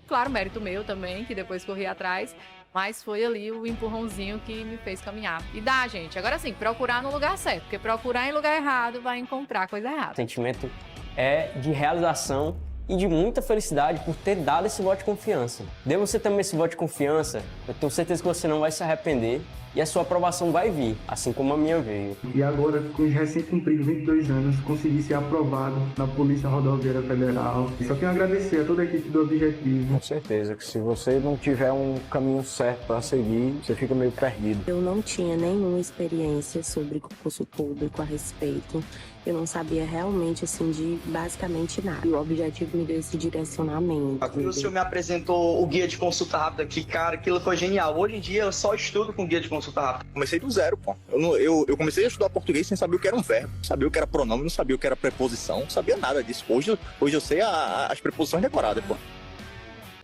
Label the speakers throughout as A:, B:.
A: Claro, mérito meu também, que depois corri atrás, mas foi ali o empurrãozinho que me fez caminhar. E dá, gente. Agora sim, procurar no lugar certo, porque procurar em lugar errado vai encontrar coisa
B: O
A: errada.
B: sentimento é de realização e de muita felicidade por ter dado esse voto de confiança. Dê você também esse voto de confiança, eu tenho certeza que você não vai se arrepender e a sua aprovação vai vir, assim como a minha veio.
C: E agora, com os recém-cumpridos 22 anos, consegui ser aprovado na Polícia Rodoviária Federal. Só tenho a agradecer a toda a equipe do Objetivo.
D: Com certeza que se você não tiver um caminho certo para seguir, você fica meio perdido.
E: Eu não tinha nenhuma experiência sobre concurso público a respeito. Eu não sabia realmente, assim, de basicamente nada. E o Objetivo me deu esse direcionamento.
F: O senhor me apresentou o guia de consulta rápida, que, cara, aquilo foi genial. Hoje em dia eu só estudo com guia de consulta rápida.
G: Comecei do zero, pô. Eu comecei a estudar português sem saber o que era um verbo, sabia o que era pronome, não sabia o que era preposição, não sabia nada disso. Hoje eu sei as preposições decoradas, pô.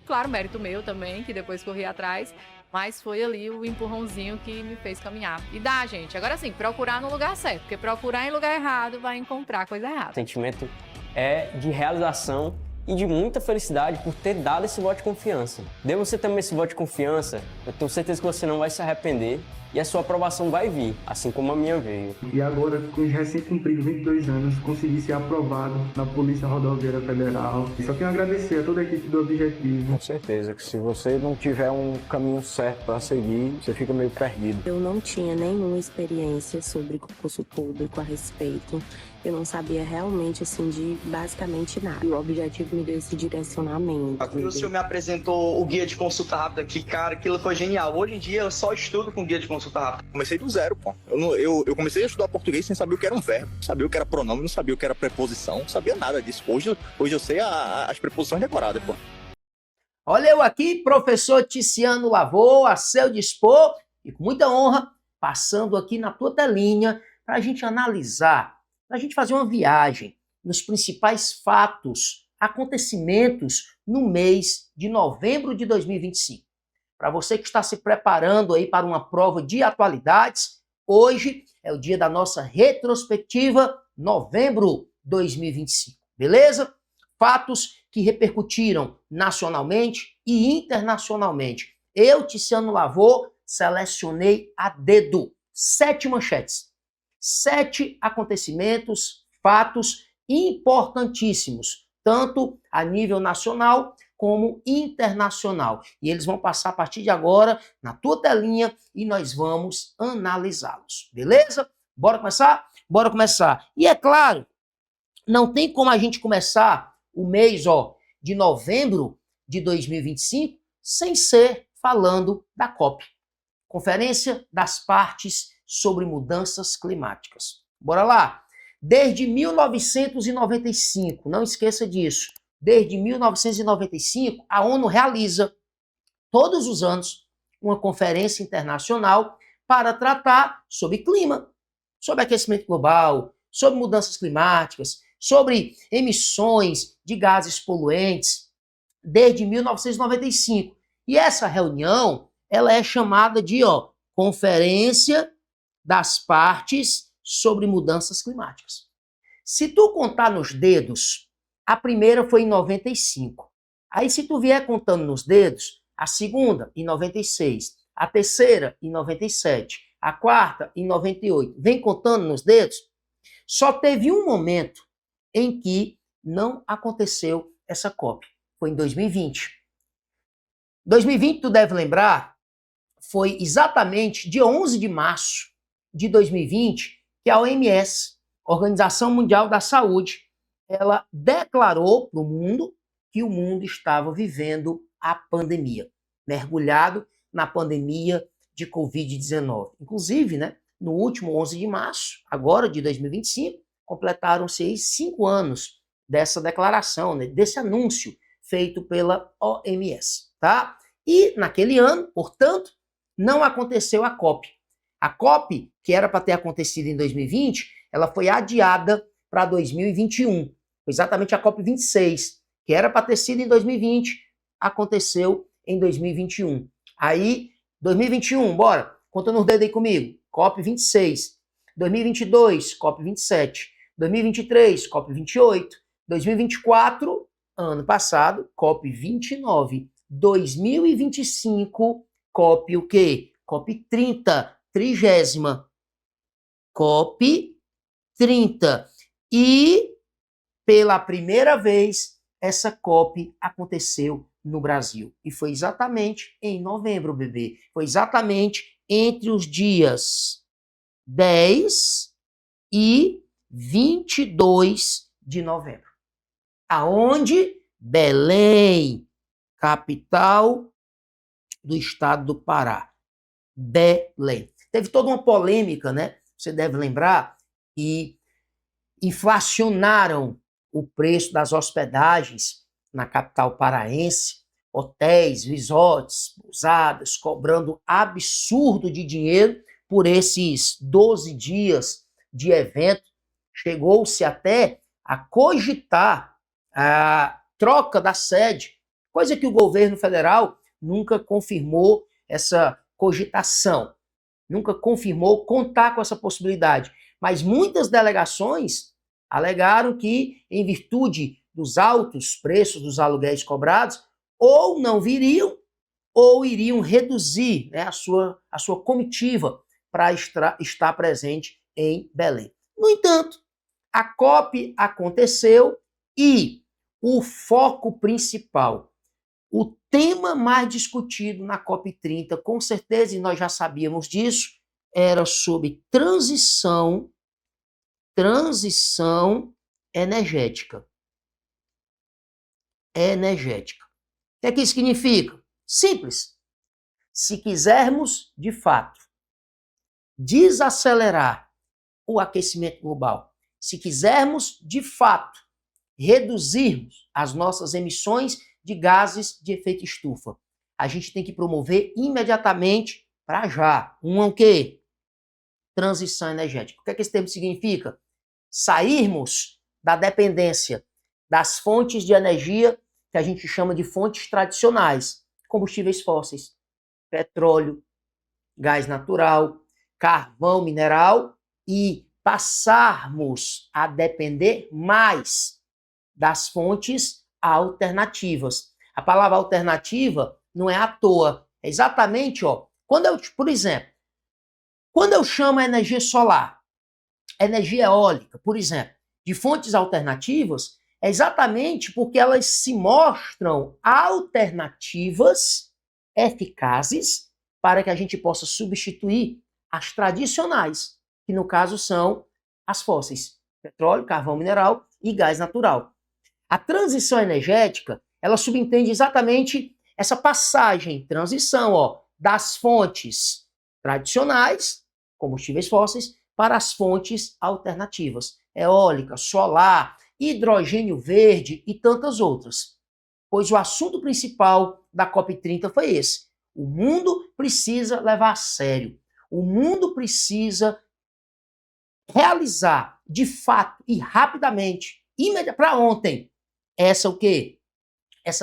A: Claro, mérito meu também, que depois corri atrás, mas foi ali o empurrãozinho que me fez caminhar. E dá, gente. Agora sim, procurar no lugar certo, porque procurar em lugar errado vai encontrar coisa errada.
B: O sentimento é de realização e de muita felicidade por ter dado esse voto de confiança. Dê você também esse voto de confiança, eu tenho certeza que você não vai se arrepender e a sua aprovação vai vir, assim como a minha veio.
C: E agora, com os recém-cumpridos 22 anos, consegui ser aprovado na Polícia Rodoviária Federal. Só tenho a agradecer a toda a equipe do Objetivo.
D: Com certeza que se você não tiver um caminho certo para seguir, você fica meio perdido.
E: Eu não tinha nenhuma experiência sobre concurso público a respeito. Eu não sabia realmente, assim, de basicamente nada. E o Objetivo me deu esse direcionamento.
F: O senhor me apresentou o guia de consulta rápida, que, cara, aquilo foi genial. Hoje em dia eu só estudo com guia de consulta rápida.
G: Comecei do zero, pô. Eu comecei a estudar português sem saber o que era um verbo, não sabia o que era pronome, não sabia o que era preposição, não sabia nada disso. Hoje eu sei as preposições decoradas, pô.
H: Olha eu aqui, professor Ticiano Lavô, a seu dispor e com muita honra, passando aqui na tua telinha para a gente analisar, para a gente fazer uma viagem nos principais fatos, acontecimentos no mês de novembro de 2025. Para você que está se preparando aí para uma prova de atualidades, hoje é o dia da nossa retrospectiva novembro 2025, beleza? Fatos que repercutiram nacionalmente e internacionalmente. Eu, Ticiano Lavô, selecionei a dedo 7 manchetes. 7 acontecimentos, fatos importantíssimos, tanto a nível nacional como internacional. E eles vão passar a partir de agora na tua telinha e nós vamos analisá-los. Beleza? Bora começar? Bora começar. E é claro, não tem como a gente começar o mês de novembro de 2025 sem ser falando da COP, Conferência das Partes sobre Mudanças Climáticas. Bora lá! Desde 1995, não esqueça disso, desde 1995, a ONU realiza todos os anos uma conferência internacional para tratar sobre clima, sobre aquecimento global, sobre mudanças climáticas, sobre emissões de gases poluentes, desde 1995. E essa reunião, ela é chamada de Conferência das Partes sobre Mudanças Climáticas. Se tu contar nos dedos, a primeira foi em 95. Aí se tu vier contando nos dedos, a segunda em 96, a terceira em 97, a quarta em 98. Vem contando nos dedos, só teve um momento em que não aconteceu essa COP. Foi em 2020. 2020, tu deve lembrar, foi exatamente dia 11 de março de 2020 que a OMS, Organização Mundial da Saúde, ela declarou para o mundo que o mundo estava vivendo a pandemia, mergulhado na pandemia de Covid-19. Inclusive, no último 11 de março, agora de 2025, completaram-se 5 anos dessa declaração, desse anúncio feito pela OMS, tá? E naquele ano, portanto, não aconteceu a COP. A COP, que era para ter acontecido em 2020, ela foi adiada para 2021. Foi exatamente a COP 26, que era para ter sido em 2020, aconteceu em 2021. Aí, 2021, bora, conta nos dedos aí comigo. COP 26. 2022, COP 27. 2023, COP 28. 2024, ano passado, COP 29. 2025, COP o quê? COP 30, 30ª. COP 30. E, pela primeira vez, essa COP aconteceu no Brasil. E foi exatamente em novembro, bebê. Foi exatamente entre os dias 10 e 22 de novembro. Aonde? Belém, capital do estado do Pará. Belém. Teve toda uma polêmica, né? Você deve lembrar que inflacionaram o preço das hospedagens na capital paraense, hotéis, resorts, pousadas, cobrando absurdo de dinheiro por esses 12 dias de evento. Chegou-se até a cogitar a troca da sede, coisa que o governo federal nunca confirmou essa cogitação, nunca confirmou contar com essa possibilidade. Mas muitas delegações alegaram que, em virtude dos altos preços dos aluguéis cobrados, ou não viriam, ou iriam reduzir, né, a sua comitiva para estar presente em Belém. No entanto, a COP aconteceu e o foco principal, o tema mais discutido na COP 30, com certeza, e nós já sabíamos disso, era sobre transição energética. Energética. O que é que isso significa? Simples. Se quisermos, de fato, desacelerar o aquecimento global, se quisermos, de fato, reduzirmos as nossas emissões de gases de efeito estufa, a gente tem que promover imediatamente, para já, o quê? Transição energética. O que é que esse termo significa? Sairmos da dependência das fontes de energia que a gente chama de fontes tradicionais, combustíveis fósseis, petróleo, gás natural, carvão mineral, e passarmos a depender mais das fontes alternativas. A palavra alternativa não é à toa, é exatamente, por exemplo, quando eu chamo a energia solar, energia eólica, por exemplo, de fontes alternativas, é exatamente porque elas se mostram alternativas eficazes para que a gente possa substituir as tradicionais, que no caso são as fósseis, petróleo, carvão mineral e gás natural. A transição energética, ela subentende exatamente essa passagem, transição, das fontes tradicionais, combustíveis fósseis, para as fontes alternativas, eólica, solar, hidrogênio verde e tantas outras. Pois o assunto principal da COP30 foi esse. O mundo precisa levar a sério. O mundo precisa realizar de fato e rapidamente, para ontem, essa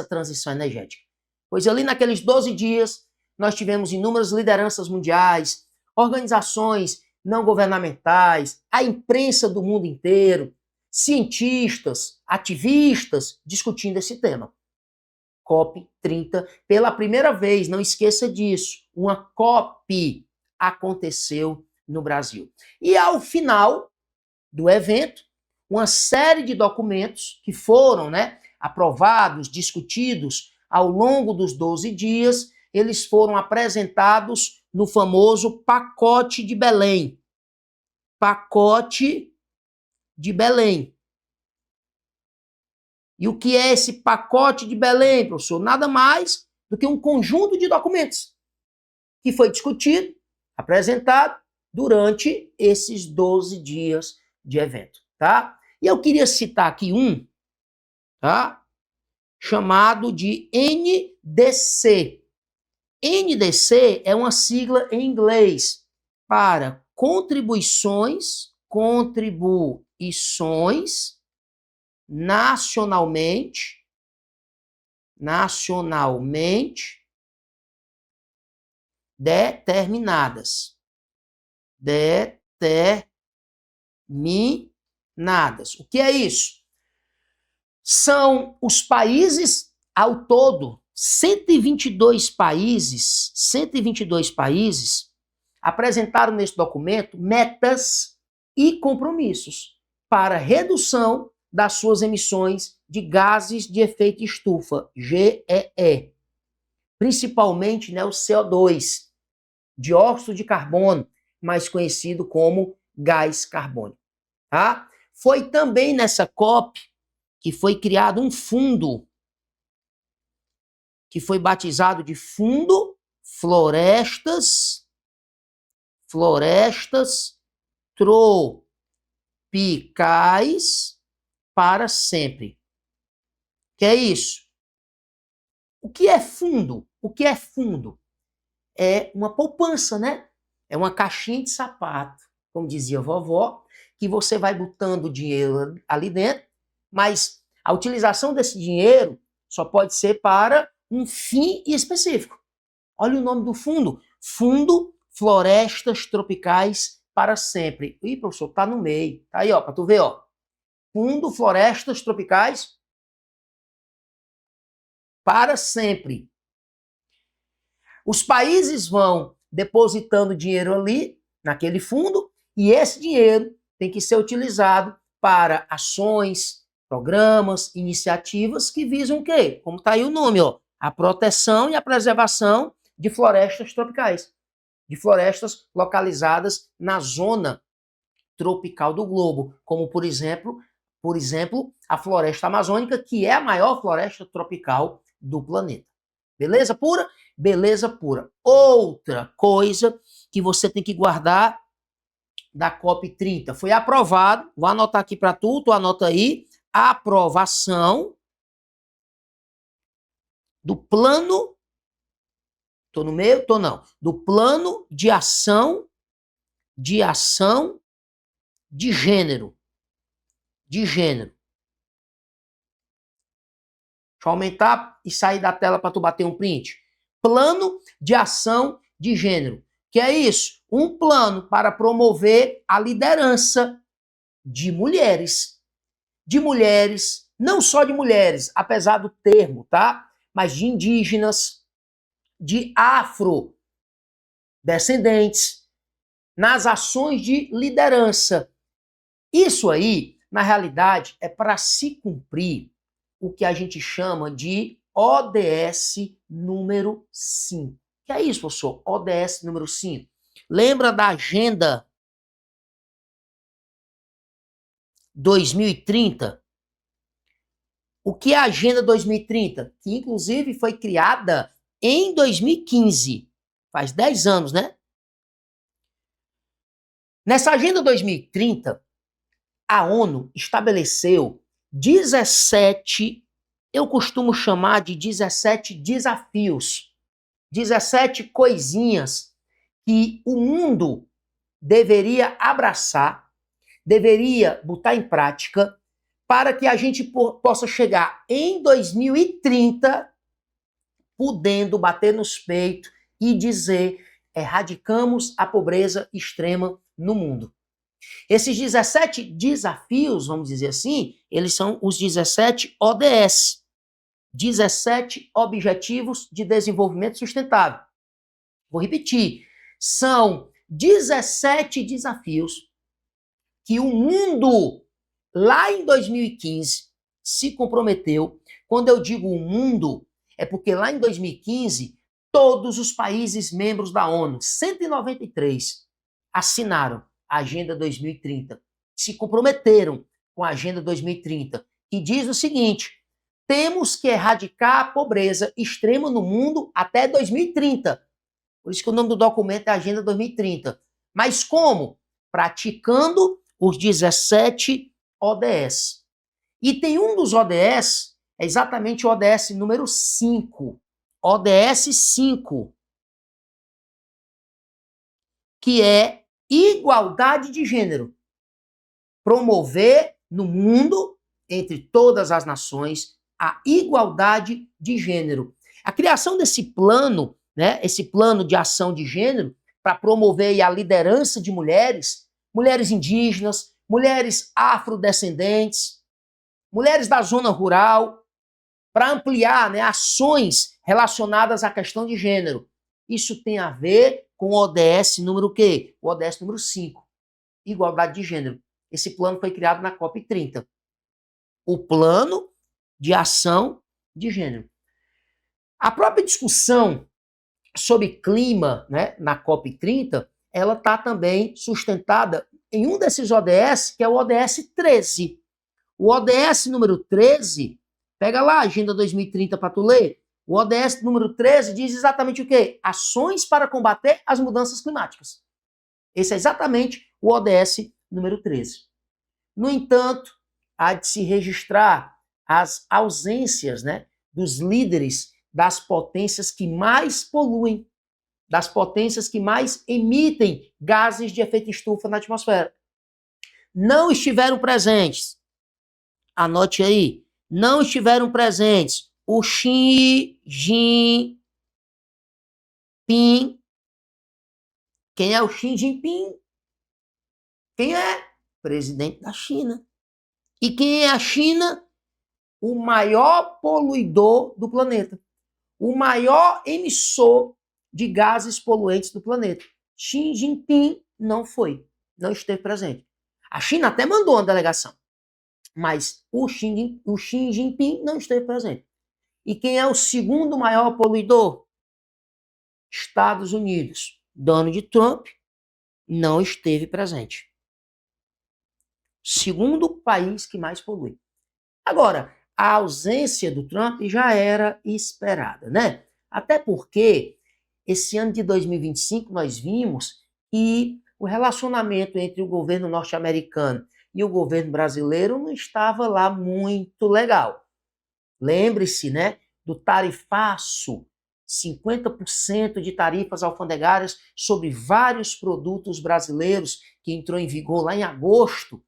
H: transição energética. Pois ali naqueles 12 dias, nós tivemos inúmeras lideranças mundiais, organizações não governamentais, a imprensa do mundo inteiro, cientistas, ativistas discutindo esse tema. COP30, pela primeira vez, não esqueça disso, uma COP aconteceu no Brasil. E ao final do evento, uma série de documentos que foram, aprovados, discutidos ao longo dos 12 dias, eles foram apresentados no famoso Pacote de Belém. Pacote de Belém. E o que é esse Pacote de Belém, professor? Nada mais do que um conjunto de documentos que foi discutido, apresentado durante esses 12 dias de evento, tá? E eu queria citar aqui um, tá? Chamado de NDC. NDC é uma sigla em inglês para contribuições nacionalmente determinadas. O que é isso? São os países ao todo, 122 países apresentaram nesse documento metas e compromissos para redução das suas emissões de gases de efeito estufa, GEE, principalmente, né, o CO2, dióxido de carbono, mais conhecido como gás carbônico. Tá? Foi também nessa COP que foi criado um fundo que foi batizado de Fundo Florestas Tropicais para Sempre. Que é isso? O que é fundo? O que é fundo? É uma poupança, né? É uma caixinha de sapato, como dizia a vovó, que você vai botando dinheiro ali dentro, mas a utilização desse dinheiro só pode ser para um fim específico. Olha o nome do fundo. Fundo Florestas Tropicais para Sempre. Ih, professor, tá no meio. Tá aí, ó, para tu ver, ó. Fundo Florestas Tropicais para Sempre. Os países vão depositando dinheiro ali, naquele fundo, e esse dinheiro tem que ser utilizado para ações, programas, iniciativas que visam o quê? Como está aí o nome, ó, a proteção e a preservação de florestas tropicais, de florestas localizadas na zona tropical do globo, como por exemplo, a floresta amazônica, que é a maior floresta tropical do planeta. Beleza pura? Beleza pura. Outra coisa que você tem que guardar da COP30 foi aprovado, vou anotar aqui para tu anota aí, a aprovação do plano, tô no meio? Tô não, do plano de ação de gênero. Deixa eu aumentar e sair da tela para tu bater um print. Plano de ação de gênero. Que é isso? Um plano para promover a liderança de mulheres. De mulheres, não só de mulheres, apesar do termo, tá? Mas de indígenas, de afrodescendentes, nas ações de liderança. Isso aí, na realidade, é para se cumprir o que a gente chama de ODS número 5. Que é isso, professor? ODS número 5. Lembra da Agenda 2030? O que é a Agenda 2030? Que, inclusive, foi criada em 2015. Faz 10 anos, né? Nessa Agenda 2030, a ONU estabeleceu 17, eu costumo chamar de 17 desafios, 17 coisinhas que o mundo deveria abraçar, deveria botar em prática, para que a gente possa chegar em 2030 podendo bater nos peitos e dizer: erradicamos a pobreza extrema no mundo. Esses 17 desafios, vamos dizer assim, eles são os 17 ODS, 17 Objetivos de Desenvolvimento Sustentável. Vou repetir, são 17 desafios que o mundo, lá em 2015, se comprometeu. Quando eu digo o mundo, é porque lá em 2015, todos os países membros da ONU, 193, assinaram a Agenda 2030, se comprometeram com a Agenda 2030, que diz o seguinte: temos que erradicar a pobreza extrema no mundo até 2030. Por isso que o nome do documento é Agenda 2030. Mas como? Praticando os 17 ODS. E tem um dos ODS, é exatamente o ODS número 5. ODS 5. Que é igualdade de gênero. Promover no mundo, entre todas as nações, a igualdade de gênero. A criação desse plano, né, esse plano de ação de gênero, para promover a liderança de mulheres, mulheres indígenas, mulheres afrodescendentes, mulheres da zona rural, para ampliar, né, ações relacionadas à questão de gênero. Isso tem a ver com o ODS número o quê? O ODS número 5, igualdade de gênero. Esse plano foi criado na COP30. O Plano de Ação de Gênero. A própria discussão sobre clima, né, na COP30, ela está também sustentada em um desses ODS, que é o ODS 13. O ODS número 13, pega lá a Agenda 2030 para tu ler. O ODS número 13 diz exatamente o quê? Ações para combater as mudanças climáticas. Esse é exatamente o ODS número 13. No entanto, há de se registrar as ausências, né, dos líderes das potências que mais poluem, das potências que mais emitem gases de efeito estufa na atmosfera. Não estiveram presentes. Anote aí. Não estiveram presentes o Xi Jinping. Quem é o Xi Jinping? Quem é? Presidente da China. E quem é a China? O maior poluidor do planeta. O maior emissor de gases poluentes do planeta. Xi Jinping não foi, não esteve presente. A China até mandou uma delegação, mas o Xi Jinping não esteve presente. E quem é o segundo maior poluidor? Estados Unidos. Donald Trump não esteve presente. Segundo país que mais polui. Agora, a ausência do Trump já era esperada, né? Até porque esse ano de 2025 nós vimos que o relacionamento entre o governo norte-americano e o governo brasileiro não estava lá muito legal. Lembre-se, né, do tarifaço, 50% de tarifas alfandegárias sobre vários produtos brasileiros que entrou em vigor lá em agosto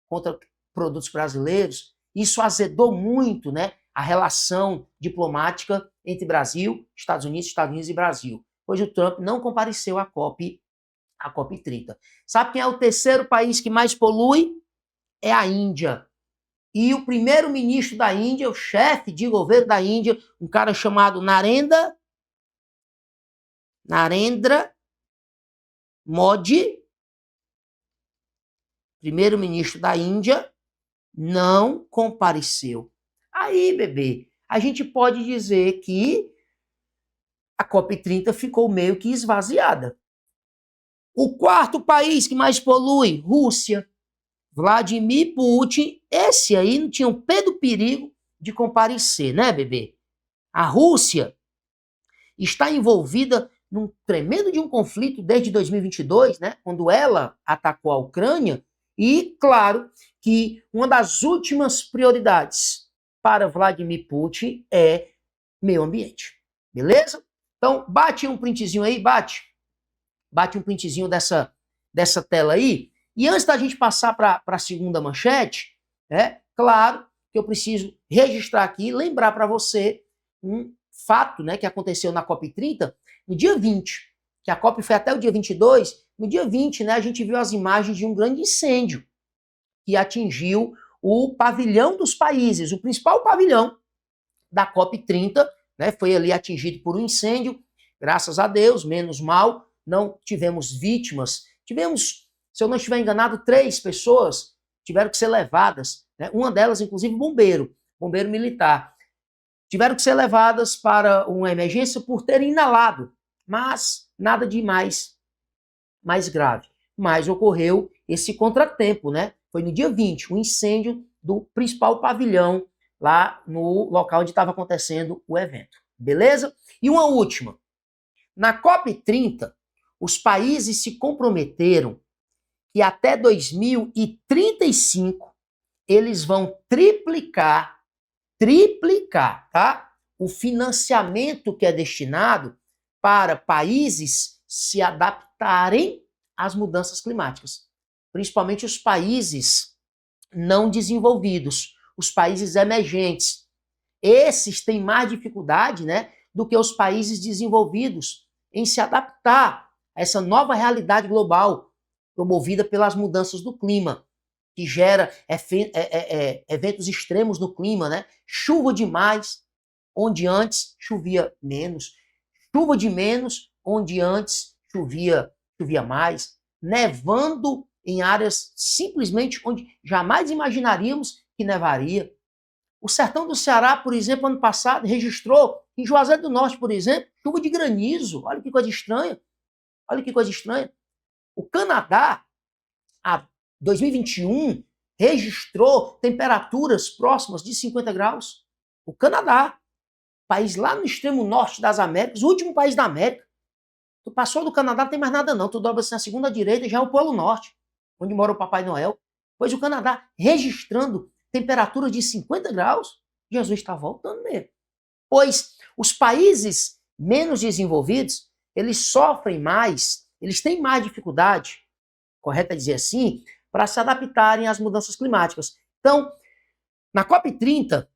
H: contra produtos brasileiros. Isso azedou muito, né, a relação diplomática entre Brasil, Estados Unidos e Brasil. Hoje o Trump não compareceu à COP30. Sabe quem é o terceiro país que mais polui? É a Índia. E o primeiro-ministro da Índia, o chefe de governo da Índia, um cara chamado Narendra Modi, primeiro-ministro da Índia, não compareceu. Aí, bebê, a gente pode dizer que a COP30 ficou meio que esvaziada. O quarto país que mais polui, Rússia. Vladimir Putin, esse aí não tinha um pé do perigo de comparecer, né, bebê? A Rússia está envolvida num tremendo de um conflito desde 2022, né, quando ela atacou a Ucrânia, e, claro, que uma das últimas prioridades para Vladimir Putin é meio ambiente, beleza? Então, bate um printzinho aí, bate um printzinho dessa tela aí. E antes da gente passar para a segunda manchete, claro que eu preciso registrar aqui e lembrar para você um fato, né, que aconteceu na COP30 no dia 20, que a COP foi até o dia 22. No dia 20, né, a gente viu as imagens de um grande incêndio que atingiu o pavilhão dos países, o principal pavilhão da COP30, né, foi ali atingido por um incêndio. Graças a Deus, menos mal, não tivemos vítimas. Tivemos, se eu não estiver enganado, 3 pessoas tiveram que ser levadas, né? Uma delas, inclusive, bombeiro militar. Tiveram que ser levadas para uma emergência por terem inalado, mas nada de mais grave. Mas ocorreu esse contratempo, né? Foi no dia 20, o incêndio do principal pavilhão lá no local onde estava acontecendo o evento. Beleza? E uma última. Na COP30, os países se comprometeram que até 2035 eles vão triplicar, tá? O financiamento que é destinado para países se adaptarem às mudanças climáticas. Principalmente os países não desenvolvidos, os países emergentes. Esses têm mais dificuldade, né, do que os países desenvolvidos em se adaptar a essa nova realidade global promovida pelas mudanças do clima, que gera eventos extremos no clima, né? Chuva demais, onde antes chovia menos, chuva de menos, onde antes chovia mais, nevando em áreas simplesmente onde jamais imaginaríamos que nevaria. O sertão do Ceará, por exemplo, ano passado, registrou, em Juazeiro do Norte, por exemplo, chuva de granizo. Olha que coisa estranha. Olha que coisa estranha. O Canadá, a 2021, registrou temperaturas próximas de 50 graus. O Canadá, país lá no extremo norte das Américas, o último país da América. Tu passou do Canadá, não tem mais nada não. Tu dobra assim na segunda direita, já é o Polo Norte, onde mora o Papai Noel. Pois o Canadá, registrando temperatura de 50 graus, Jesus está voltando mesmo. Pois os países menos desenvolvidos, eles sofrem mais, eles têm mais dificuldade, correto é dizer assim, para se adaptarem às mudanças climáticas. Então, na COP30,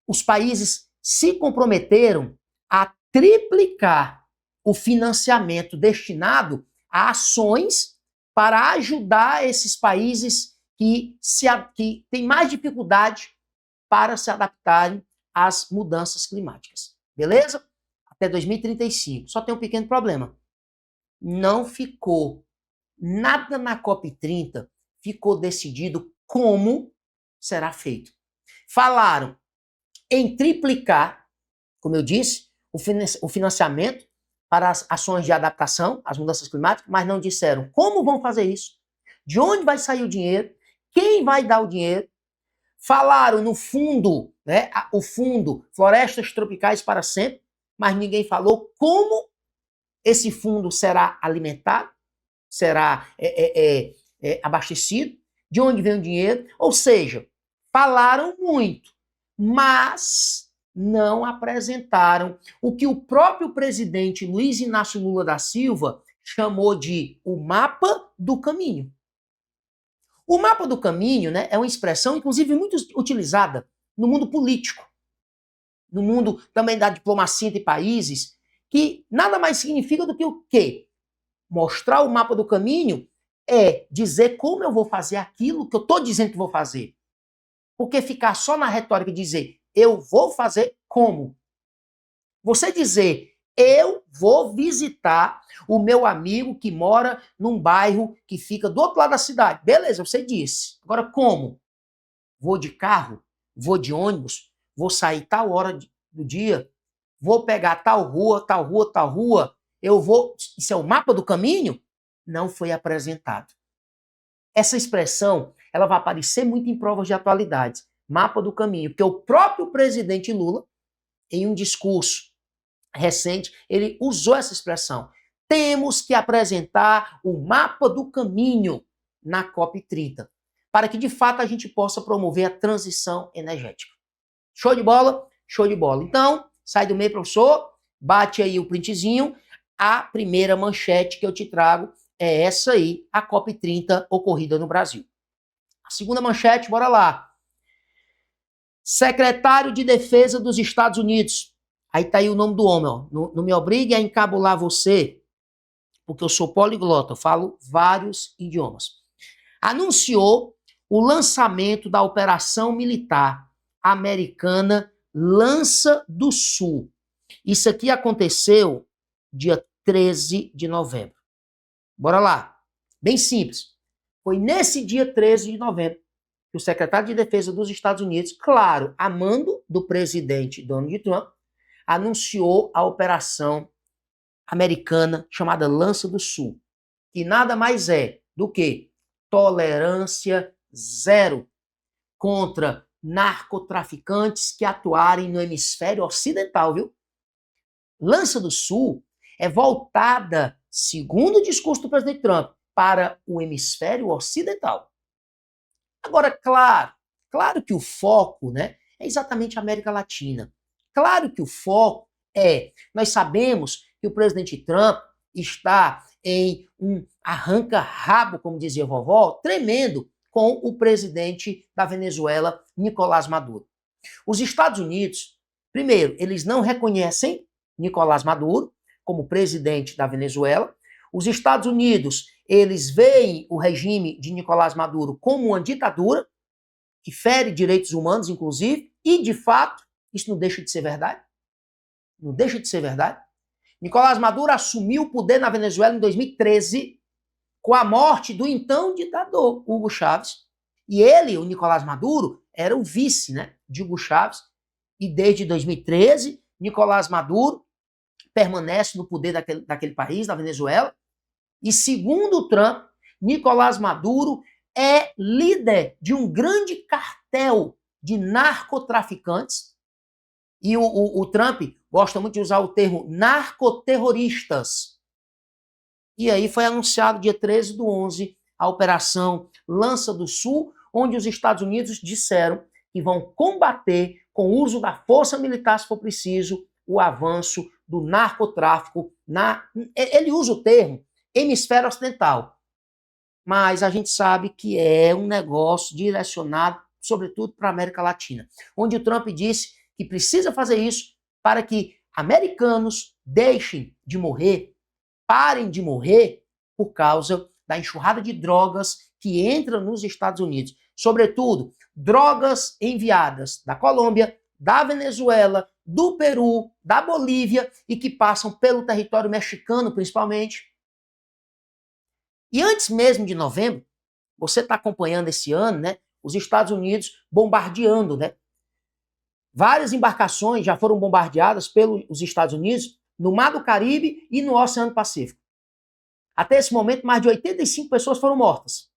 H: os países se comprometeram a triplicar o financiamento destinado a ações para ajudar esses países que têm mais dificuldade para se adaptarem às mudanças climáticas. Beleza? Até 2035. Só tem um pequeno problema. Não ficou nada na COP30 ficou decidido como será feito. Falaram em triplicar, como eu disse, o financiamento para as ações de adaptação às mudanças climáticas, mas não disseram como vão fazer isso, de onde vai sair o dinheiro, quem vai dar o dinheiro. Falaram no fundo, né, o fundo Florestas Tropicais para Sempre, mas ninguém falou como esse fundo será alimentado, será abastecido, de onde vem o dinheiro. Ou seja, falaram muito, mas não apresentaram o que o próprio presidente Luiz Inácio Lula da Silva chamou de o mapa do caminho. O mapa do caminho, né, é uma expressão, inclusive, muito utilizada no mundo político, no mundo também da diplomacia entre países, que nada mais significa do que o quê? Mostrar o mapa do caminho é dizer como eu vou fazer aquilo que eu estou dizendo que vou fazer. Porque ficar só na retórica e dizer eu vou fazer como? Você dizer eu vou visitar o meu amigo que mora num bairro que fica do outro lado da cidade. Beleza, você disse. Agora como? Vou de carro? Vou de ônibus? Vou sair tal hora do dia? Vou pegar tal rua, tal rua, tal rua? Eu vou... Isso é o mapa do caminho? Não foi apresentado. Essa expressão, ela vai aparecer muito em provas de atualidade. Mapa do caminho, porque o próprio presidente Lula, em um discurso recente, ele usou essa expressão. Temos que apresentar o mapa do caminho na COP30, para que de fato a gente possa promover a transição energética. Show de bola? Show de bola. Então, sai do meio, professor, bate aí o printzinho. A primeira manchete que eu te trago é essa aí, a COP30 ocorrida no Brasil. A segunda manchete, bora lá. Secretário de Defesa dos Estados Unidos. Aí tá aí o nome do homem, ó. Não me obrigue a encabular você, porque eu sou poliglota, eu falo vários idiomas. Anunciou o lançamento da operação militar americana Lança do Sul. Isso aqui aconteceu dia 13 de novembro. Bora lá. Bem simples. Foi nesse dia 13 de novembro que o secretário de Defesa dos Estados Unidos, claro, a mando do presidente Donald Trump, anunciou a operação americana chamada Lança do Sul, que nada mais é do que tolerância zero contra narcotraficantes que atuarem no hemisfério ocidental, viu? Lança do Sul é voltada, segundo o discurso do presidente Trump, para o hemisfério ocidental. Agora, claro que o foco, né, é exatamente a América Latina. Claro que o foco nós sabemos que o presidente Trump está em um arranca-rabo, como dizia a vovó, tremendo com o presidente da Venezuela, Nicolás Maduro. Os Estados Unidos, primeiro, eles não reconhecem Nicolás Maduro como presidente da Venezuela. Os Estados Unidos, eles veem o regime de Nicolás Maduro como uma ditadura, que fere direitos humanos, inclusive, e, de fato, Isso não deixa de ser verdade? Não deixa de ser verdade? Nicolás Maduro assumiu o poder na Venezuela em 2013 com a morte do então ditador Hugo Chávez. E ele, o Nicolás Maduro, era o vice, né, de Hugo Chávez. E desde 2013, Nicolás Maduro permanece no poder daquele país, da Venezuela. E segundo o Trump, Nicolás Maduro é líder de um grande cartel de narcotraficantes. E o Trump gosta muito de usar o termo narcoterroristas. E aí foi anunciado dia 13/11 a Operação Lança do Sul, onde os Estados Unidos disseram que vão combater com o uso da força militar, se for preciso, o avanço do narcotráfico. Ele usa o termo hemisfério ocidental, mas a gente sabe que é um negócio direcionado, sobretudo para a América Latina, onde o Trump disse que precisa fazer isso para que americanos deixem de morrer, parem de morrer por causa da enxurrada de drogas que entra nos Estados Unidos. Sobretudo, drogas enviadas da Colômbia, da Venezuela, do Peru, da Bolívia e que passam pelo território mexicano, principalmente. E antes mesmo de novembro, você está acompanhando esse ano, né? Os Estados Unidos bombardeando, né? Várias embarcações já foram bombardeadas pelos Estados Unidos no Mar do Caribe e no Oceano Pacífico. Até esse momento, mais de 85 pessoas foram mortas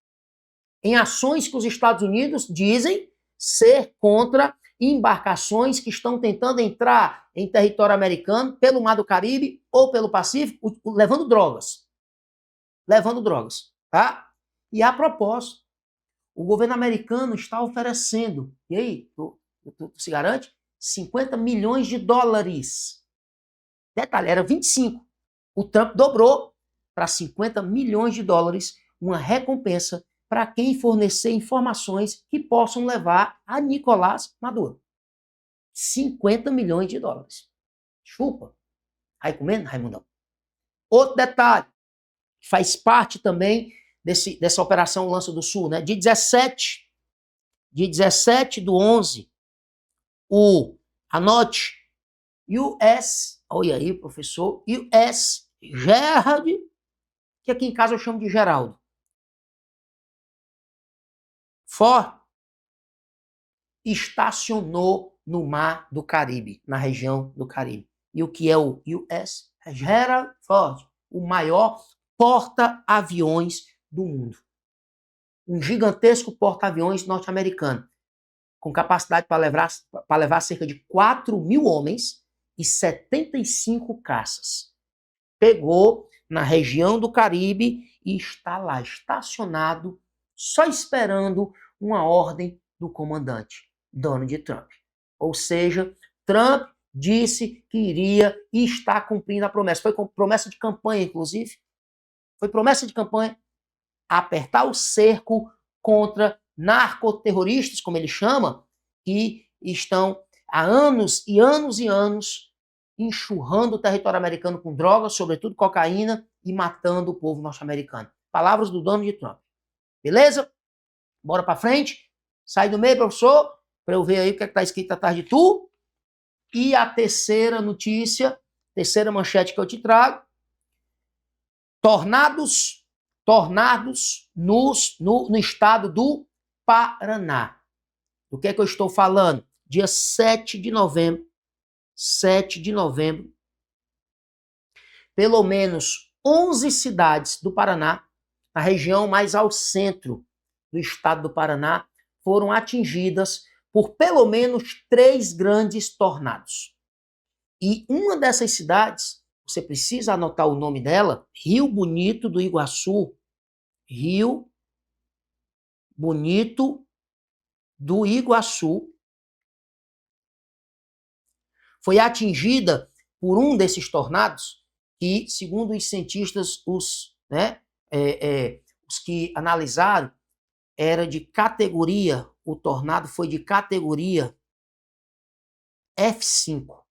H: em ações que os Estados Unidos dizem ser contra embarcações que estão tentando entrar em território americano pelo Mar do Caribe ou pelo Pacífico, levando drogas. Levando drogas, tá? E a propósito, o governo americano está oferecendo, e aí, tu se garante? 50 milhões de dólares. Detalhe, era 25. O Trump dobrou para 50 milhões de dólares, uma recompensa para quem fornecer informações que possam levar a Nicolás Maduro. 50 milhões de dólares. Chupa. Vai comendo, Raimundão? Outro detalhe, que faz parte também dessa Operação Lança do Sul, né? Dia 17/11, anote, US, olha aí, professor, US Gerald, que aqui em casa eu chamo de Geraldo, Ford, estacionou no Mar do Caribe, na região do Caribe. E o que é o US Gerald Ford? O maior porta-aviões do mundo. Um gigantesco porta-aviões norte-americano, com capacidade para levar cerca de 4.000 homens e 75 caças. Pegou na região do Caribe e está lá estacionado, só esperando uma ordem do comandante, Donald Trump. Ou seja, Trump disse que iria e está cumprindo a promessa. Foi promessa de campanha, inclusive. Foi promessa de campanha apertar o cerco contra narcoterroristas, como ele chama, que estão há anos e anos e anos enxurrando o território americano com drogas, sobretudo cocaína, e matando o povo norte-americano. Palavras do Donald Trump. Beleza? Bora pra frente? Sai do meio, professor, para eu ver aí o que está escrito atrás de tu. E a terceira notícia, terceira manchete que eu te trago. Tornados no estado do Paraná. Do que é que eu estou falando? Dia 7 de novembro, pelo menos 11 cidades do Paraná, na região mais ao centro do estado do Paraná, foram atingidas por pelo menos 3 grandes tornados. E uma dessas cidades, você precisa anotar o nome dela, Rio Bonito do Iguaçu. Rio Bonito do Iguaçu foi atingida por um desses tornados que, segundo os cientistas, os que analisaram, era de categoria, o tornado foi de categoria F5.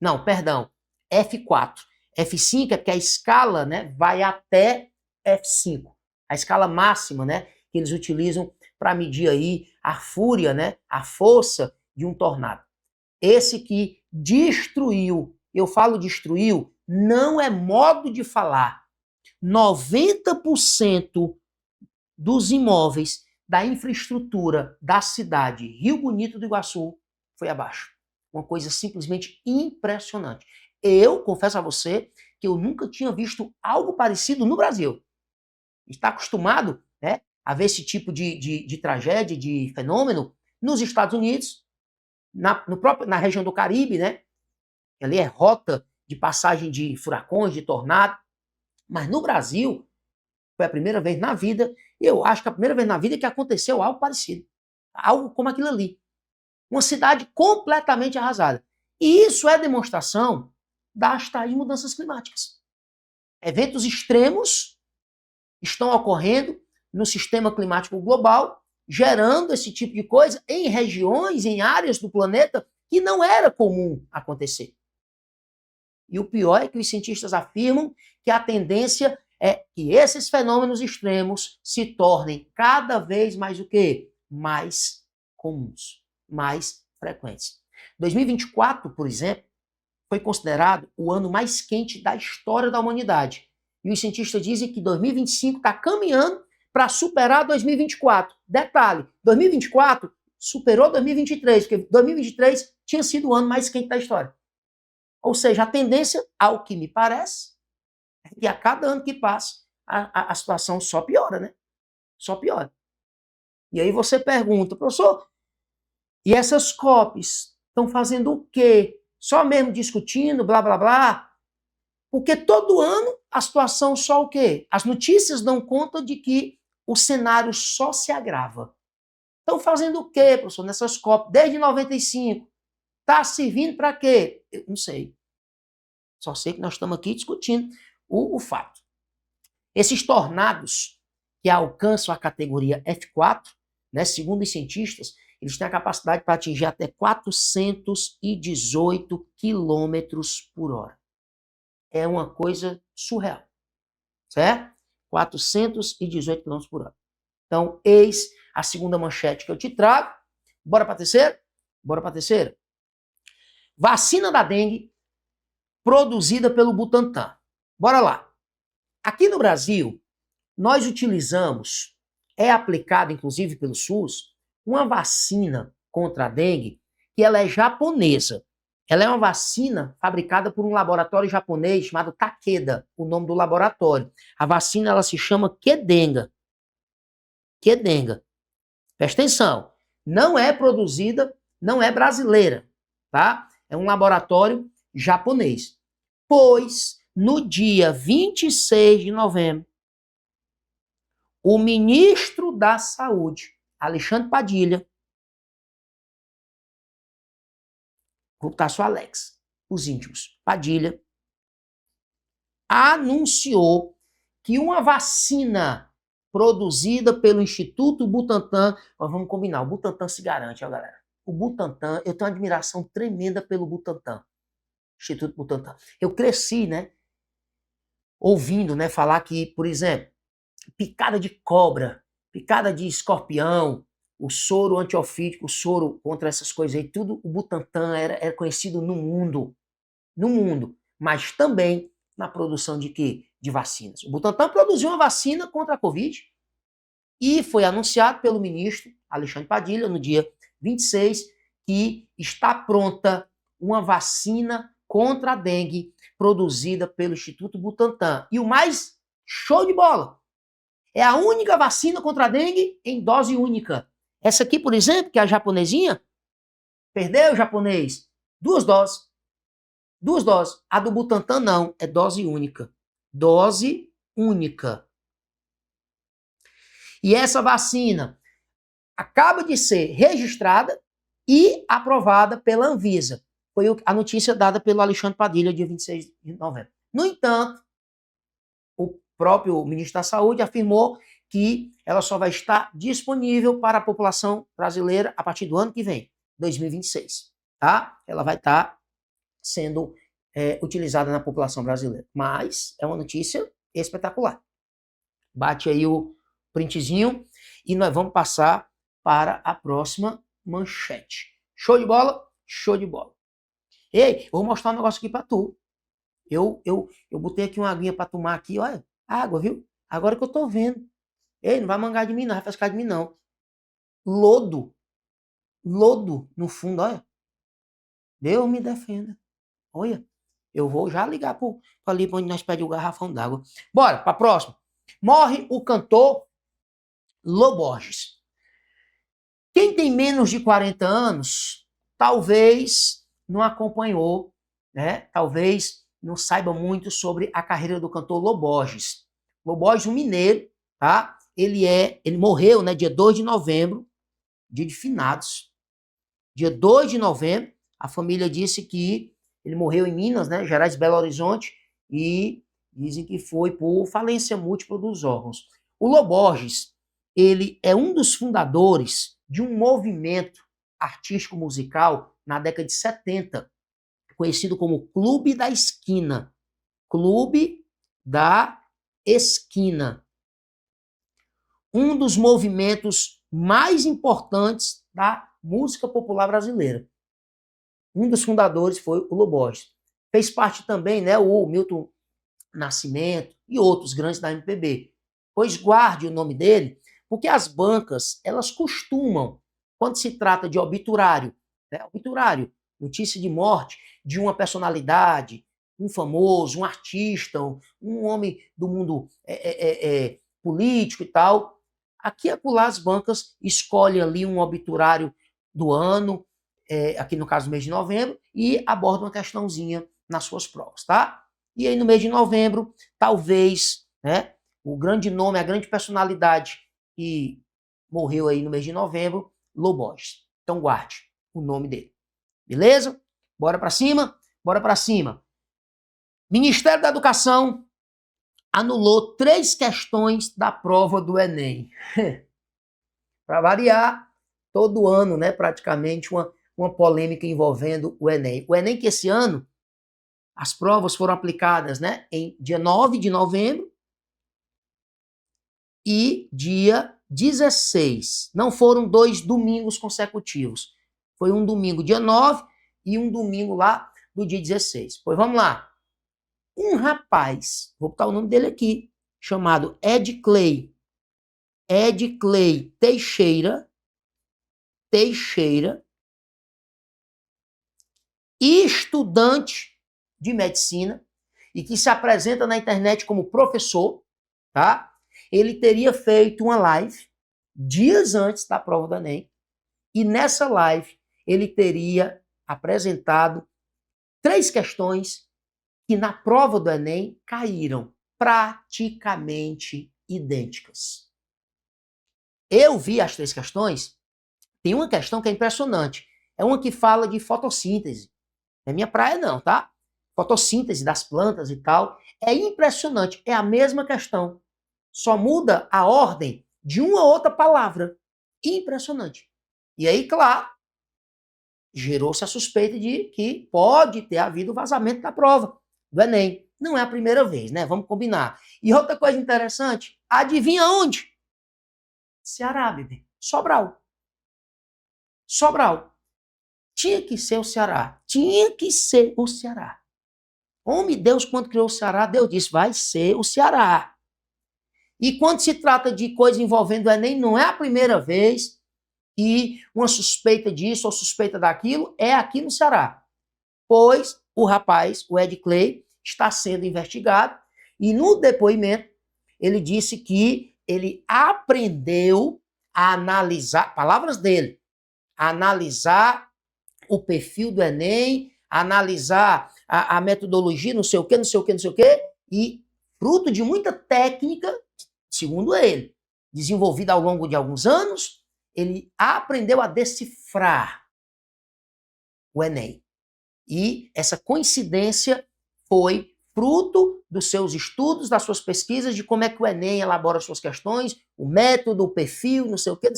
H: Não, perdão, F4. F5 é porque a escala, né, vai até F5. A escala máxima, né, que eles utilizam para medir aí a fúria, né, a força de um tornado. esse que destruiu, eu falo destruiu, não é modo de falar. 90% dos imóveis da infraestrutura da cidade Rio Bonito do Iguaçu foi abaixo. Uma coisa simplesmente impressionante. Eu confesso a você que eu nunca tinha visto algo parecido no Brasil. Está acostumado, né, a ver esse tipo de tragédia, de fenômeno nos Estados Unidos, na região do Caribe, né? Ali é rota de passagem de furacões, de tornado. Mas no Brasil, foi a primeira vez na vida, e eu acho que a primeira vez na vida que aconteceu algo parecido. Algo como aquilo ali. Uma cidade completamente arrasada. E isso é demonstração das tais mudanças climáticas. Eventos extremos estão ocorrendo no sistema climático global, gerando esse tipo de coisa em regiões, em áreas do planeta que não era comum acontecer. E o pior é que os cientistas afirmam que a tendência é que esses fenômenos extremos se tornem cada vez mais o quê? Mais comuns, mais frequentes. 2024, por exemplo, foi considerado o ano mais quente da história da humanidade. E os cientistas dizem que 2025 está caminhando para superar 2024. Detalhe, 2024 superou 2023, porque 2023 tinha sido o ano mais quente da história. Ou seja, a tendência, ao que me parece, é que a cada ano que passa, a situação só piora, né? Só piora. E aí você pergunta, professor, e essas COPs estão fazendo o quê? Só mesmo discutindo, blá, blá, blá? Porque todo ano a situação só o quê? As notícias dão conta de que o cenário só se agrava. Estão fazendo o quê, professor, nessas COP? Desde 95. Está servindo para quê? Eu não sei. Só sei que nós estamos aqui discutindo o fato. Esses tornados que alcançam a categoria F4, né, segundo os cientistas, eles têm a capacidade para atingir até 418 quilômetros por hora. É uma coisa surreal, certo? 418 quilômetros por hora. Então, eis a segunda manchete que eu te trago. Bora para a terceira? Bora para a terceira. Vacina da dengue produzida pelo Butantan. Bora lá. Aqui no Brasil, nós utilizamos, é aplicada inclusive pelo SUS, uma vacina contra a dengue que ela é japonesa. Ela é uma vacina fabricada por um laboratório japonês chamado Takeda, o nome do laboratório. A vacina ela se chama Qdenga. Qdenga. Presta atenção. Não é produzida, não é brasileira, tá? É um laboratório japonês. Pois, no dia 26 de novembro, o ministro da Saúde, Alexandre Padilha, vou botar só Alex, os íntimos, Padilha, anunciou que uma vacina produzida pelo Instituto Butantan, nós vamos combinar, o Butantan se garante, ó galera. O Butantan, eu tenho uma admiração tremenda pelo Butantan, Instituto Butantan. Eu cresci, né, ouvindo, né, falar que, por exemplo, picada de cobra, picada de escorpião, o soro antiofídico, o soro contra essas coisas aí, tudo o Butantan era conhecido no mundo, mas também na produção de quê? De vacinas. O Butantan produziu uma vacina contra a Covid e foi anunciado pelo ministro Alexandre Padilha no dia 26 que está pronta uma vacina contra a dengue produzida pelo Instituto Butantan. E o mais show de bola, é a única vacina contra a dengue em dose única. Essa aqui, por exemplo, que é a japonesinha, perdeu o japonês, 2 doses. 2 doses. A do Butantan não, é dose única. Dose única. E essa vacina acaba de ser registrada e aprovada pela Anvisa. Foi a notícia dada pelo Alexandre Padilha, dia 26 de novembro. No entanto, o próprio ministro da Saúde afirmou que ela só vai estar disponível para a população brasileira a partir do ano que vem, 2026, tá? Ela vai estar sendo utilizada na população brasileira. Mas é uma notícia espetacular. Bate aí o printzinho e nós vamos passar para a próxima manchete. Show de bola? Show de bola. Ei, eu vou mostrar um negócio aqui pra tu. Eu botei aqui uma aguinha pra tomar aqui, olha, água, viu? Agora que eu tô vendo. Ei, não vai mangar de mim não, vai fiscar de mim não. Lodo. Lodo no fundo, olha. Deus me defenda. Olha, eu vou já ligar para ali para onde nós pedimos o garrafão d'água. Bora, para a próxima. Morre o cantor Lô Borges. Quem tem menos de 40 anos, talvez não acompanhou, né? Talvez não saiba muito sobre a carreira do cantor Lô Borges. Lô Borges, um mineiro, tá? Ele morreu, né, dia 2 de novembro, dia de finados. Dia 2 de novembro, a família disse que ele morreu em Minas, né, Gerais, Belo Horizonte, e dizem que foi por falência múltipla dos órgãos. O Lô Borges, ele é um dos fundadores de um movimento artístico musical na década de 70, conhecido como Clube da Esquina. Clube da Esquina. Um dos movimentos mais importantes da música popular brasileira. Um dos fundadores foi o Lô Borges. Fez parte também, né, o Milton Nascimento e outros grandes da MPB. Pois guarde o nome dele, porque as bancas, elas costumam, quando se trata de obituário, né, obituário, notícia de morte de uma personalidade, um famoso, um artista, um homem do mundo político e tal, aqui e acolá as bancas escolhem ali um obituário do ano, aqui no caso do mês de novembro, e abordam uma questãozinha nas suas provas, tá? E aí no mês de novembro, talvez, né, o grande nome, a grande personalidade que morreu aí no mês de novembro, Lô Borges. Então guarde o nome dele. Beleza? Bora para cima? Bora para cima. Ministério da Educação anulou 3 questões da prova do Enem. Para variar, todo ano, né, praticamente uma polêmica envolvendo o Enem. O Enem que esse ano, as provas foram aplicadas, né, em dia 9 de novembro e dia 16. Não foram 2 domingos consecutivos. Foi um domingo dia 9 e um domingo lá do dia 16. Pois vamos lá. Um rapaz, vou botar o nome dele aqui, chamado Ed Clay Teixeira, estudante de medicina e que se apresenta na internet como professor, tá? Ele teria feito uma live dias antes da prova do Enem e nessa live ele teria apresentado 3 questões que na prova do Enem caíram praticamente idênticas. Eu vi as 3 questões, tem uma questão que é impressionante, é uma que fala de fotossíntese, não é minha praia não, tá? Fotossíntese das plantas e tal, é impressionante, é a mesma questão, só muda a ordem de uma outra palavra, impressionante. E aí, claro, gerou-se a suspeita de que pode ter havido vazamento da prova do Enem. Não é a primeira vez, né? Vamos combinar. E outra coisa interessante, adivinha onde? Ceará, bebê. Sobral. Tinha que ser o Ceará. Homem, Deus, quando criou o Ceará, Deus disse, vai ser o Ceará. E quando se trata de coisa envolvendo o Enem, não é a primeira vez que uma suspeita disso ou suspeita daquilo é aqui no Ceará. Pois o rapaz, o Ed Clay, está sendo investigado e no depoimento ele disse que ele aprendeu a analisar, palavras dele, a analisar o perfil do Enem, a analisar a metodologia, não sei o quê, e fruto de muita técnica, segundo ele, desenvolvida ao longo de alguns anos, ele aprendeu a decifrar o Enem. E essa coincidência foi fruto dos seus estudos, das suas pesquisas, de como é que o Enem elabora as suas questões, o método, o perfil, não sei o quê.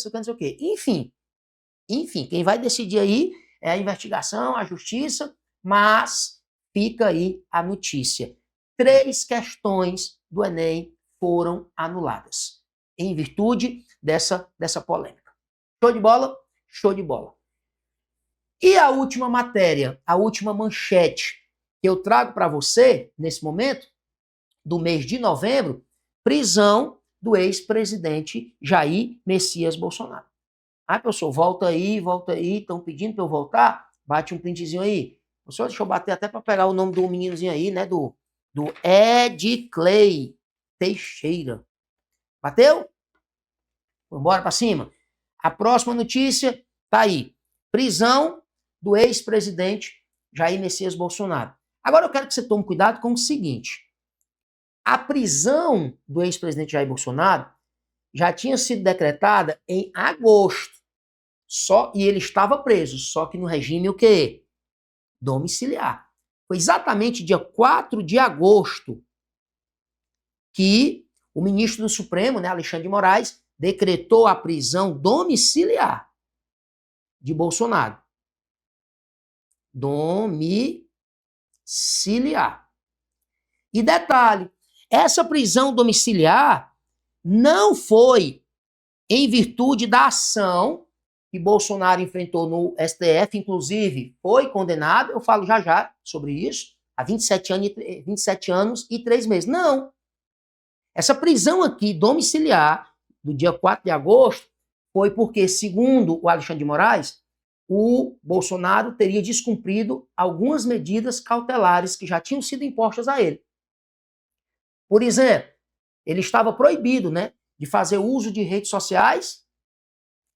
H: Enfim, quem vai decidir aí é a investigação, a justiça, mas fica aí a notícia. 3 questões do Enem foram anuladas, em virtude dessa polêmica. Show de bola? Show de bola. E a última matéria, a última manchete que eu trago para você, nesse momento, do mês de novembro, prisão do ex-presidente Jair Messias Bolsonaro. Ah, professor, volta aí, estão pedindo para eu voltar? Bate um printzinho aí. Professor, deixa eu bater até para pegar o nome do meninozinho aí, né, do Ed Clay Teixeira. Bateu? Vamos embora para cima. A próxima notícia tá aí. Prisão do ex-presidente Jair Messias Bolsonaro. Agora eu quero que você tome cuidado com o seguinte. A prisão do ex-presidente Jair Bolsonaro já tinha sido decretada em agosto. E ele estava preso, só que no regime o quê? Domiciliar. Foi exatamente dia 4 de agosto que o ministro do Supremo, né, Alexandre de Moraes, decretou a prisão domiciliar de Bolsonaro. Domiciliar. E detalhe, essa prisão domiciliar não foi em virtude da ação que Bolsonaro enfrentou no STF, inclusive foi condenado, eu falo já sobre isso, há 27 anos e 3 meses. Não. Essa prisão aqui domiciliar, do dia 4 de agosto, foi porque, segundo o Alexandre de Moraes, o Bolsonaro teria descumprido algumas medidas cautelares que já tinham sido impostas a ele. Por exemplo, ele estava proibido, né, de fazer uso de redes sociais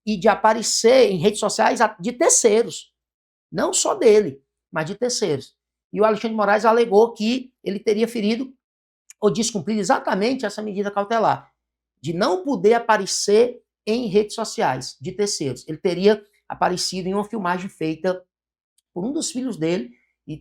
H: e de aparecer em redes sociais de terceiros. Não só dele, mas de terceiros. E o Alexandre de Moraes alegou que ele teria ferido ou descumprido exatamente essa medida cautelar, de não poder aparecer em redes sociais de terceiros. Ele teria aparecido em uma filmagem feita por um dos filhos dele, e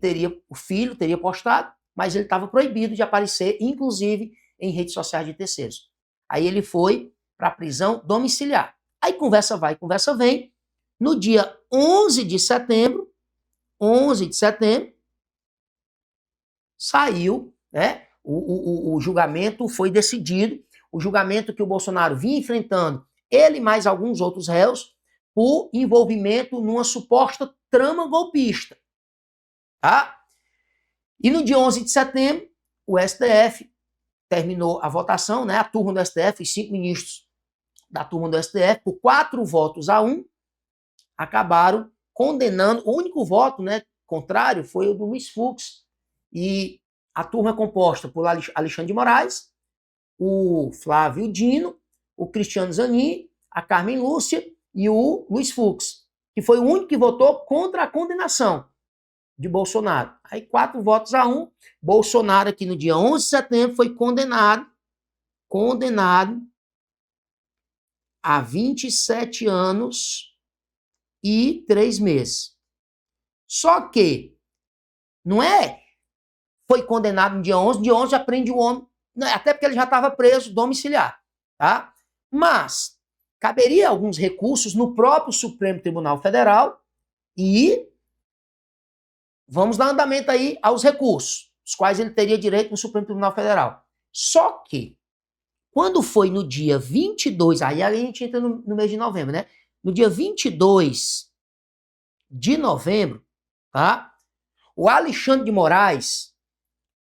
H: o filho teria postado, mas ele estava proibido de aparecer, inclusive, em redes sociais de terceiros. Aí ele foi para a prisão domiciliar. Aí conversa vai, conversa vem. No dia 11 de setembro, saiu, né? O julgamento foi decidido, o julgamento que o Bolsonaro vinha enfrentando, ele mais alguns outros réus, por envolvimento numa suposta trama golpista. Tá? E no dia 11 de setembro, o STF terminou a votação, né? A turma do STF, os 5 ministros da turma do STF, por 4 votos a 1, acabaram condenando. O único voto, né, contrário foi o do Luiz Fux. E a turma é composta por Alexandre de Moraes, o Flávio Dino, o Cristiano Zanin, a Carmen Lúcia e o Luiz Fux, que foi o único que votou contra a condenação de Bolsonaro. Aí 4 votos a 1, Bolsonaro aqui no dia 11 de setembro foi condenado a 27 anos e 3 meses. Só que não foi condenado no dia 11, dia 11 já prende o homem, até porque ele já estava preso domiciliar, tá? Mas caberia alguns recursos no próprio Supremo Tribunal Federal e vamos dar andamento aí aos recursos, os quais ele teria direito no Supremo Tribunal Federal. Só que, quando foi no dia 22, aí a gente entra no mês de novembro, né? No dia 22 de novembro, tá? O Alexandre de Moraes,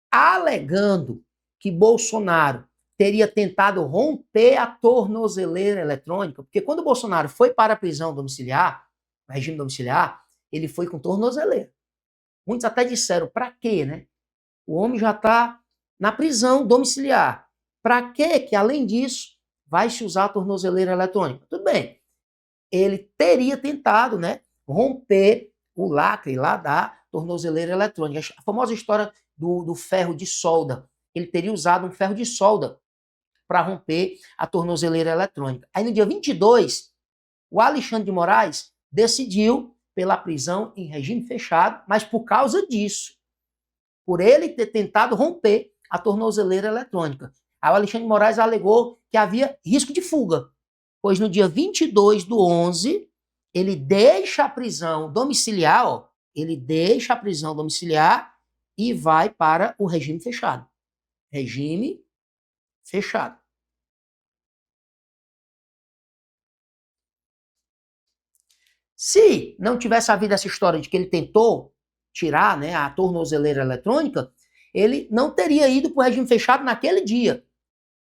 H: alegando que Bolsonaro teria tentado romper a tornozeleira eletrônica, porque quando o Bolsonaro foi para a prisão domiciliar, regime domiciliar, ele foi com tornozeleira. Muitos até disseram, para quê, né? O homem já está na prisão domiciliar. Para quê que, além disso, vai se usar a tornozeleira eletrônica? Tudo bem. Ele teria tentado, né, romper o lacre lá da tornozeleira eletrônica. A famosa história do ferro de solda. Ele teria usado um ferro de solda para romper a tornozeleira eletrônica. Aí no dia 22, o Alexandre de Moraes decidiu pela prisão em regime fechado, mas por causa disso, por ele ter tentado romper a tornozeleira eletrônica. Aí o Alexandre de Moraes alegou que havia risco de fuga, pois no dia 22/11, ele deixa a prisão domiciliar, ele deixa a prisão domiciliar e vai para o regime fechado. Regime fechado. Se não tivesse havido essa história de que ele tentou tirar, né, a tornozeleira eletrônica, ele não teria ido para o regime fechado naquele dia.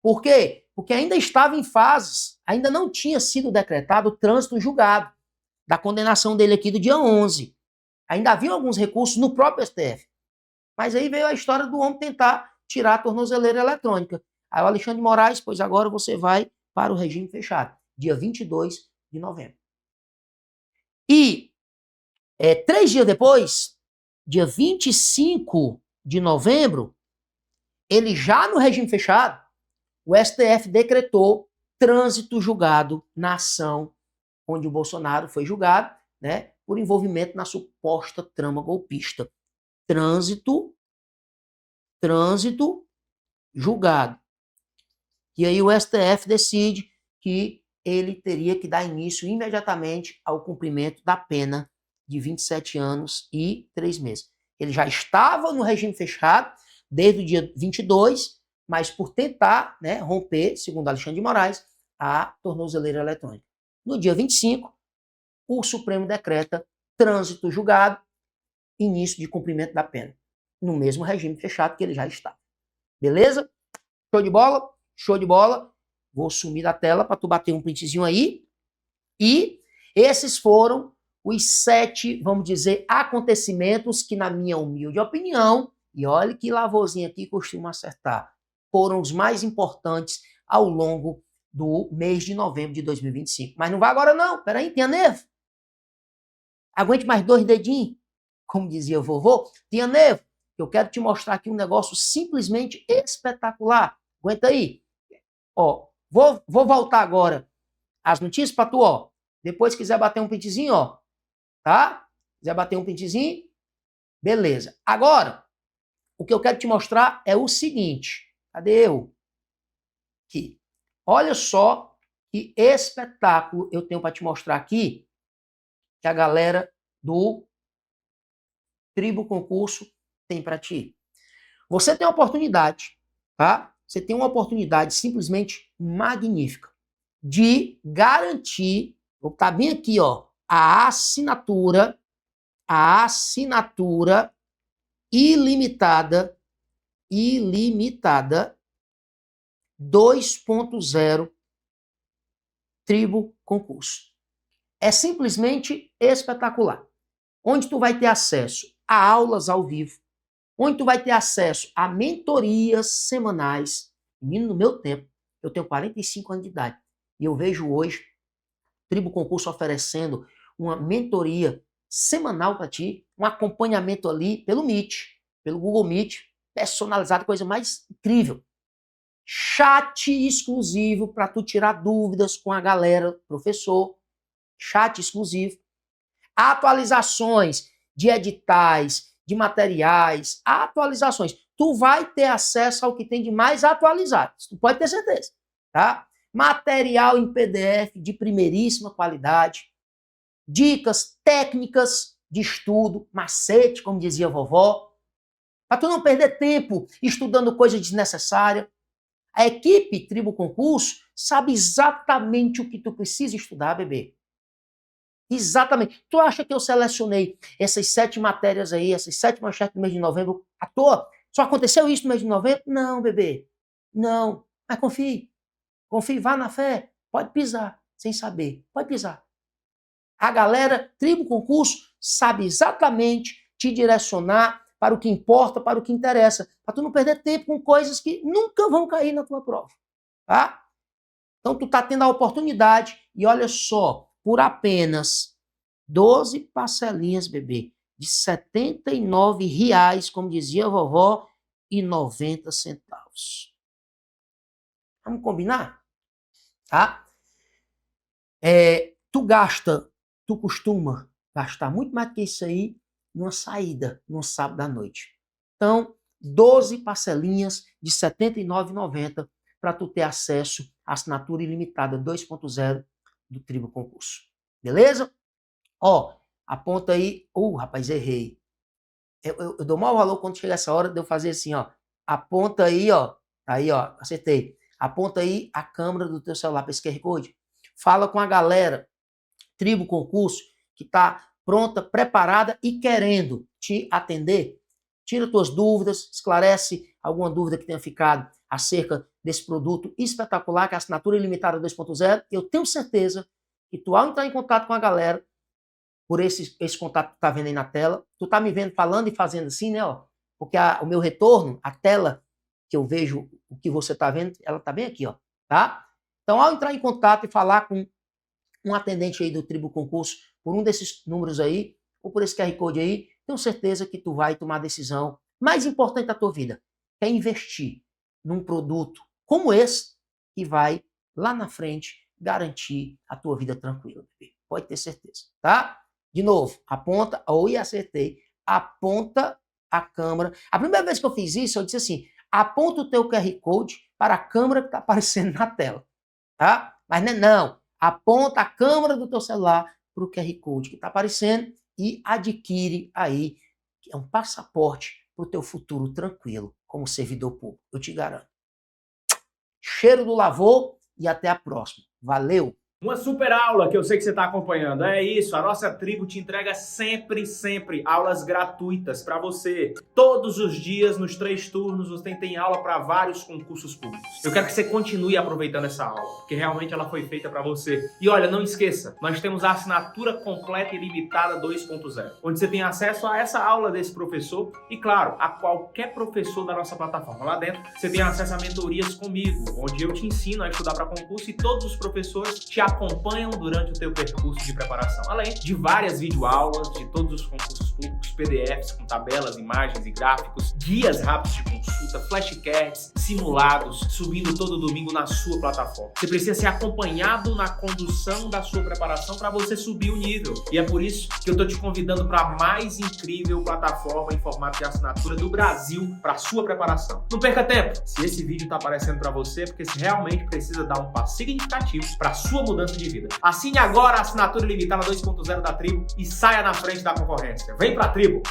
H: Por quê? Porque ainda estava em fases, ainda não tinha sido decretado o trânsito julgado da condenação dele aqui do dia 11. Ainda havia alguns recursos no próprio STF. Mas aí veio a história do homem tentar tirar a tornozeleira eletrônica. Aí o Alexandre de Moraes, pois agora você vai para o regime fechado, dia 22 de novembro. E 3 dias depois, dia 25 de novembro, ele já no regime fechado, o STF decretou trânsito julgado na ação onde o Bolsonaro foi julgado, né, por envolvimento na suposta trama golpista. Trânsito julgado. E aí o STF decide que ele teria que dar início imediatamente ao cumprimento da pena de 27 anos e 3 meses. Ele já estava no regime fechado desde o dia 22, mas por tentar, né, romper, segundo Alexandre de Moraes, a tornozeleira eletrônica. No dia 25, o Supremo decreta trânsito julgado, início de cumprimento da pena, no mesmo regime fechado que ele já estava. Beleza? Show de bola? Show de bola. Vou sumir da tela para tu bater um printzinho aí. E esses foram os 7, vamos dizer, acontecimentos que, na minha humilde opinião, e olha que Lavozinho aqui costuma acertar, foram os mais importantes ao longo do mês de novembro de 2025. Mas não vai agora não, peraí, tenha nervo. Aguente mais 2 dedinhos, como dizia o vovô, tenha nervo. Eu quero te mostrar aqui um negócio simplesmente espetacular. Aguenta aí. Ó, vou voltar agora as notícias para tu, ó. Depois, se quiser bater um printzinho, ó. Tá? Quiser bater um printzinho, beleza. Agora, o que eu quero te mostrar é o seguinte. Cadê eu? Aqui. Olha só que espetáculo eu tenho para te mostrar aqui, que a galera do Tribo Concurso tem para ti. Você tem uma oportunidade, tá? Você tem uma oportunidade simplesmente magnífica de garantir, vou botar bem aqui, ó, a assinatura ilimitada 2.0 Tribo Concurso. É simplesmente espetacular. Onde tu vai ter acesso a aulas ao vivo, onde tu vai ter acesso a mentorias semanais. Menino, no meu tempo, eu tenho 45 anos de idade, e eu vejo hoje Tribo Concurso oferecendo uma mentoria semanal para ti, um acompanhamento ali pelo Meet, pelo Google Meet, personalizado, coisa mais incrível. Chat exclusivo para tu tirar dúvidas com a galera, professor. Chat exclusivo. Atualizações de editais, de materiais, atualizações. Tu vai ter acesso ao que tem de mais atualizado. Tu pode ter certeza, tá? Material em PDF de primeiríssima qualidade. Dicas técnicas de estudo, macete, como dizia a vovó. Para tu não perder tempo estudando coisa desnecessária. A equipe Tribo Concurso sabe exatamente o que tu precisa estudar, bebê. Exatamente. Tu acha que eu selecionei essas 7 matérias aí, essas 7 manchetes do mês de novembro à toa? Só aconteceu isso no mês de novembro? Não, bebê. Não. Mas confie. Confie, vá na fé. Pode pisar, sem saber. Pode pisar. A galera Tribo Concurso sabe exatamente te direcionar para o que importa, para o que interessa. Para tu não perder tempo com coisas que nunca vão cair na tua prova. Tá? Então tu tá tendo a oportunidade e olha só, por apenas 12 parcelinhas, bebê, de R$ 79,00, como dizia a vovó, e 90 centavos. Vamos combinar? Tá? Tu costuma gastar muito mais do que isso aí numa saída, num sábado à noite. Então, 12 parcelinhas de R$ 79,90 para tu ter acesso à assinatura ilimitada 2.0 do Tribo Concurso. Beleza? Ó, aponta aí. Rapaz, errei. Eu dou maior valor quando chega essa hora de eu fazer assim, ó. Aponta aí, ó. Aí, ó, acertei. Aponta aí a câmera do teu celular para esse QR Code. Fala com a galera. Tribo Concurso, que está pronta, preparada e querendo te atender. Tira tuas dúvidas, esclarece alguma dúvida que tenha ficado acerca desse produto espetacular, que é a Assinatura Ilimitada 2.0. Eu tenho certeza que tu, ao entrar em contato com a galera, por esse contato que tu tá vendo aí na tela, tu tá me vendo falando e fazendo assim, né, ó, porque o meu retorno, a tela que eu vejo o que você tá vendo, ela tá bem aqui, ó, tá? Então, ao entrar em contato e falar com um atendente aí do Tribo Concurso, por um desses números aí, ou por esse QR Code aí, tenho certeza que tu vai tomar a decisão mais importante da tua vida, que é investir num produto como esse, que vai, lá na frente, garantir a tua vida tranquila, bebê. Pode ter certeza, tá? De novo, aponta, acertei, aponta a câmera. A primeira vez que eu fiz isso, eu disse assim, aponta o teu QR Code para a câmera que está aparecendo na tela, tá? Mas não, aponta a câmera do teu celular para o QR Code que está aparecendo e adquire aí, que é um passaporte para o teu futuro tranquilo como servidor público, eu te garanto. Cheiro do Lavô e até a próxima. Valeu!
I: Uma super aula que eu sei que você está acompanhando. É isso, a nossa tribo te entrega sempre aulas gratuitas para você. Todos os dias, nos 3 turnos, você tem aula para vários concursos públicos. Eu quero que você continue aproveitando essa aula, porque realmente ela foi feita para você. E olha, não esqueça, nós temos a assinatura completa e ilimitada 2.0, onde você tem acesso a essa aula desse professor e, claro, a qualquer professor da nossa plataforma. Lá dentro, você tem acesso a mentorias comigo, onde eu te ensino a estudar para concurso e todos os professores te acompanham durante o teu percurso de preparação, além de várias videoaulas de todos os concursos públicos, PDFs com tabelas, imagens e gráficos, guias rápidos de consulta, flashcards, simulados, subindo todo domingo na sua plataforma. Você precisa ser acompanhado na condução da sua preparação para você subir o nível. E é por isso que eu estou te convidando para a mais incrível plataforma em formato de assinatura do Brasil para a sua preparação. Não perca tempo! Se esse vídeo está aparecendo para você, é porque você realmente precisa dar um passo significativo para a sua mudança de vida. Assine agora a assinatura ilimitada 2.0 da Tribo e saia na frente da concorrência. Vem pra Tribo!